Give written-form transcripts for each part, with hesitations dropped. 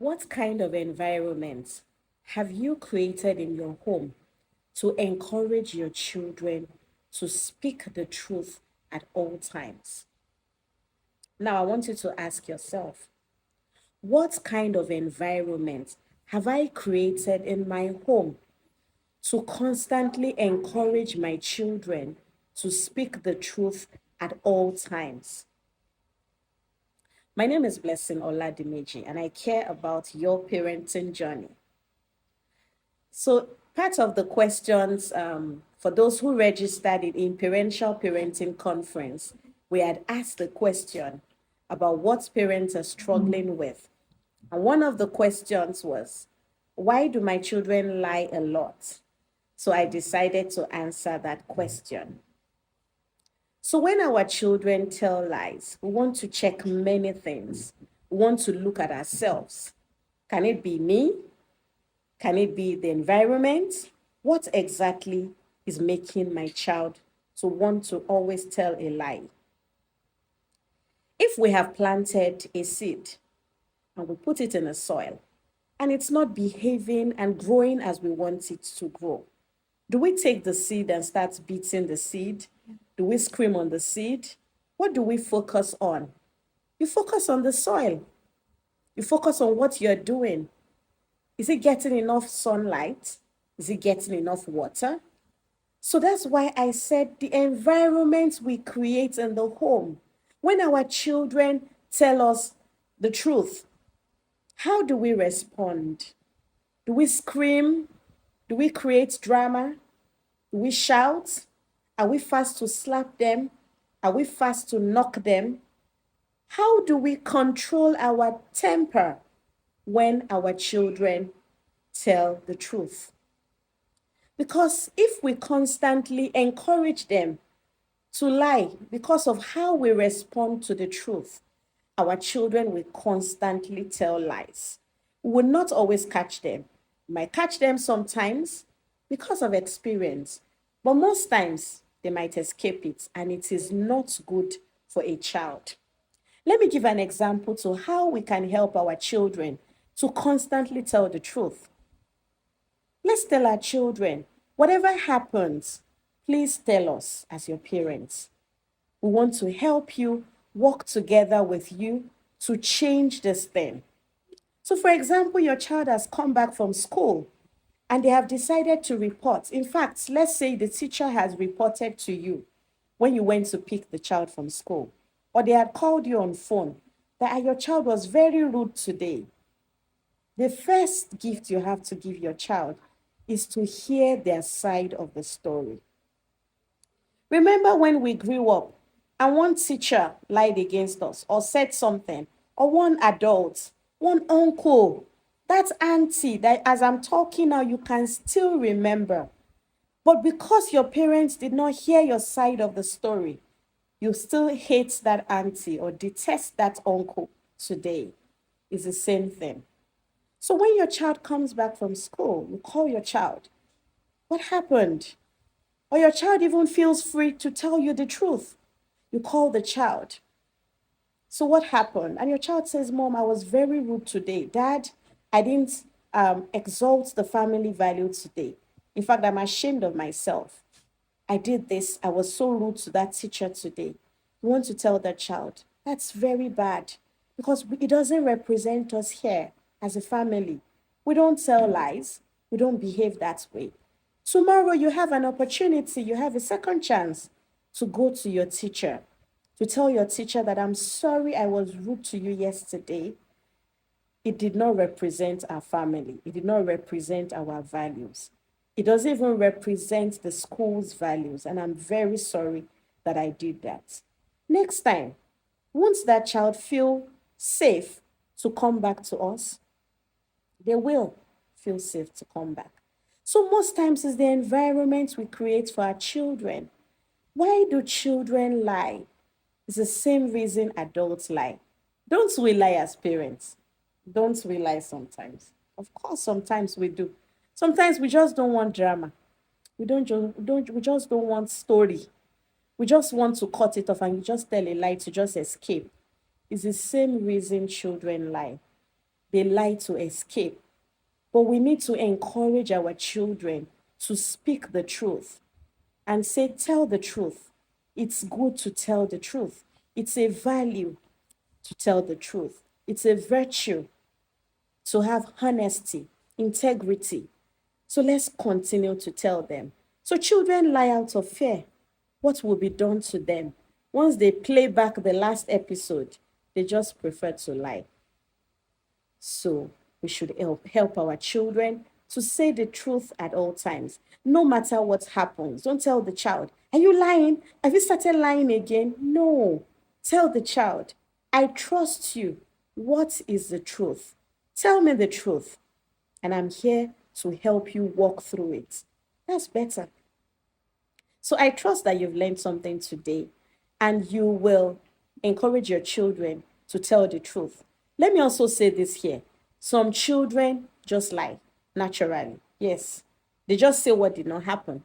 What kind of environment have you created in your home to encourage your children to speak the truth at all times? Now, I want you to ask yourself, what kind of environment have I created in my home to constantly encourage my children to speak the truth at all times? My name is Blessing Oladimeji, and I care about your parenting journey. So, part of the questions for those who registered in Parental Parenting Conference, we had asked the question about what parents are struggling with. And one of the questions was, why do my children lie a lot? So, I decided to answer that question. So, when our children tell lies, we want to check many things. We want to look at ourselves. Can it be me? Can it be the environment? What exactly is making my child to want to always tell a lie? If we have planted a seed and we put it in the soil and it's not behaving and growing as we want it to grow, do we take the seed and start beating the seed? Do we scream on the seed? What do we focus on? You focus on the soil. You focus on what you're doing. Is it getting enough sunlight? Is it getting enough water? So that's why I said the environment we create in the home. When our children tell us the truth, how do we respond? Do we scream? Do we create drama? Do we shout? Are we fast to slap them? Are we fast to knock them? How do we control our temper when our children tell the truth? Because if we constantly encourage them to lie because of how we respond to the truth, our children will constantly tell lies. We will not always catch them. We might catch them sometimes because of experience, but most times they might escape it, and it is not good for a child. Let me give an example to how we can help our children to constantly tell the truth. Let's tell our children, whatever happens, please tell us as your parents. We want to help you, work together with you to change this thing. So, for example, your child has come back from school and they have decided to report. In fact, let's say the teacher has reported to you when you went to pick the child from school, or they had called you on phone that your child was very rude today. The first gift you have to give your child is to hear their side of the story. Remember when we grew up and one teacher lied against us or said something, or one adult, one uncle, that auntie that as I'm talking now, you can still remember. But because your parents did not hear your side of the story, you still hate that auntie or detest that uncle today. It's the same thing. So when your child comes back from school, you call your child. What happened? Or your child even feels free to tell you the truth. You call the child. So what happened? And your child says, Mom, I was very rude today. Dad, I didn't exalt the family value today. In fact, I'm ashamed of myself. I did this. I was so rude to that teacher today. You want to tell that child, that's very bad because it doesn't represent us here as a family. We don't tell lies. We don't behave that way. Tomorrow, you have an opportunity, you have a second chance to go to your teacher, to tell your teacher that I'm sorry I was rude to you yesterday. It did not represent our family, it did not represent our values. It doesn't even represent the school's values, and I'm very sorry that I did that. Next time, won't that child feel safe to come back to us? They will feel safe to come back. So most times it's the environment we create for our children. Why do children lie? It's the same reason adults lie. Don't we lie as parents? Don't we lie sometimes? Of course, sometimes we do. Sometimes we just don't want drama. We just don't want story. We just want to cut it off and you just tell a lie to just escape. It's the same reason children lie. they lie to escape. But we need to encourage our children to speak the truth and say, tell the truth. It's good to tell the truth. It's a value to tell the truth. It's a virtue to have honesty, integrity. So let's continue to tell them. So children lie out of fear. What will be done to them? Once they play back the last episode, they just prefer to lie. So we should help our children to say the truth at all times, no matter what happens. Don't tell the child, are you lying? Have you started lying again? No. Tell the child, I trust you. What is the truth? Tell me the truth, and I'm here to help you walk through it. That's better. So I trust that you've learned something today and you will encourage your children to tell the truth. Let me also say this here. Some children just lie naturally. Yes. They just say what did not happen.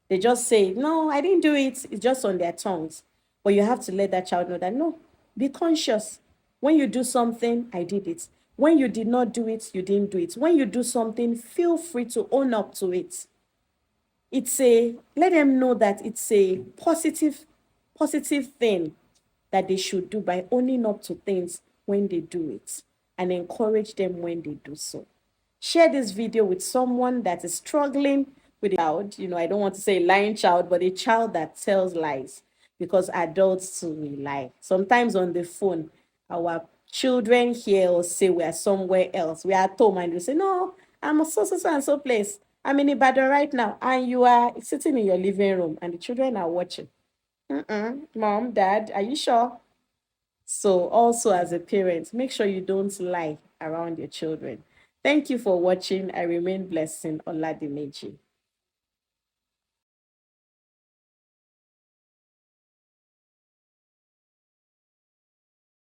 They just say, no, I didn't do it. It's just on their tongues. But you have to let that child know that, no, be conscious. When you do something, I did it. When you did not do it, you didn't do it. When you do something, feel free to own up to it. Let them know that it's a positive thing that they should do by owning up to things when they do it, and encourage them when they do so. Share this video with someone that is struggling with a child. I don't want to say lying child, but a child that tells lies, because adults too will lie. Sometimes on the phone, our children here will say we are somewhere else. We are at home and we say, no, I'm so and so place. I'm in Ibadan right now. And you are sitting in your living room and the children are watching. Mom, Dad, are you sure? So also as a parent, make sure you don't lie around your children. Thank you for watching. I remain blessed in Oladimeji.